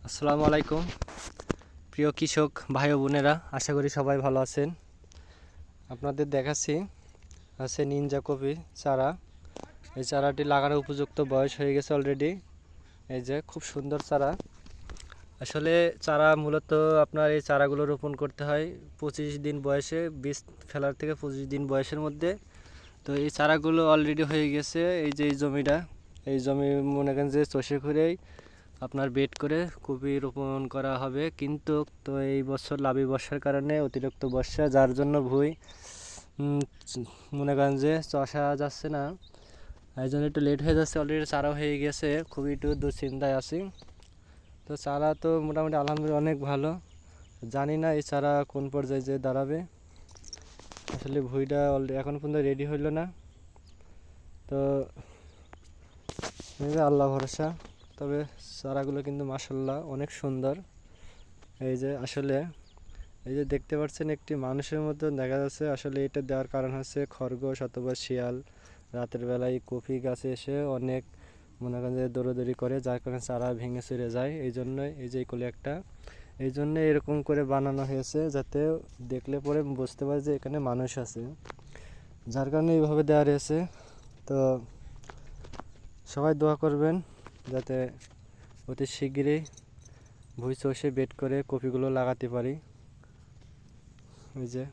আসসালামু আলাইকুম প্রিয় কৃষক ভাই ও বোনেরা, আশা করি সবাই ভালো আছেন। আপনাদের দেখাচ্ছি আছে নিনজা কপি চারা। এই চারাটি লাগানোর উপযুক্ত বয়স হয়ে গেছে অলরেডি। এই যে খুব সুন্দর চারা। আসলে চারা মূলত আপনার এই চারাগুলো রোপণ করতে হয় 25 দিন বয়সে, বীজ ফেলার থেকে 25 দিন বয়সের মধ্যে। তো এই চারাগুলো অলরেডি হয়ে গেছে। এই যে এই জমিটা, এই জমি মনে করেন যে চষে ঘুরেই আপনার বেড করে কপি রোপণ করা হবে। কিন্তু তো এই বছর লাভি বর্ষার কারণে অতিরিক্ত বর্ষা, যার জন্য ভুঁই মনে করেন যে চষা যাচ্ছে না, এই জন্য একটু লেট হয়ে যাচ্ছে। অলরেডি চারা হয়ে গেছে, খুবই একটু দুশ্চিন্তায় আছি। তো চারা তো মোটামুটি আলহামদুলিল্লাহ অনেক ভালো। জানি না এই চারা কোন পর্যায়ে যে দাঁড়াবে। আসলে ভুঁইটা এখন পর্যন্ত রেডি হইল না। তো আল্লাহ ভরসা। তবে চারাগুলো কিন্তু মাশাআল্লাহ অনেক সুন্দর। এই যে আসলে এই যে দেখতে পাচ্ছেন একটি মানুষের মতো দেখা যাচ্ছে। আসলে এটা দেওয়ার কারণ হচ্ছে খরগোশ অথবা শিয়াল রাতের বেলায় কফি গাছে এসে অনেক মনে করেন যে দৌড়াদৌড়ি করে, যার কারণে চারা ভেঙে চুরে যায়। এই জন্য এই যে কোলে একটা, এই জন্য এরকম করে বানানো হয়েছে যাতে দেখলে পরে বুঝতে পারে যে এখানে মানুষ আছে, যার কারণে এইভাবে দেওয়া রয়েছে। তো সবাই দোয়া করবেন যাতে অতি শীঘ্রই ভুঁই চষে বেড করে কপিগুলো লাগাতে পারি। ওই যে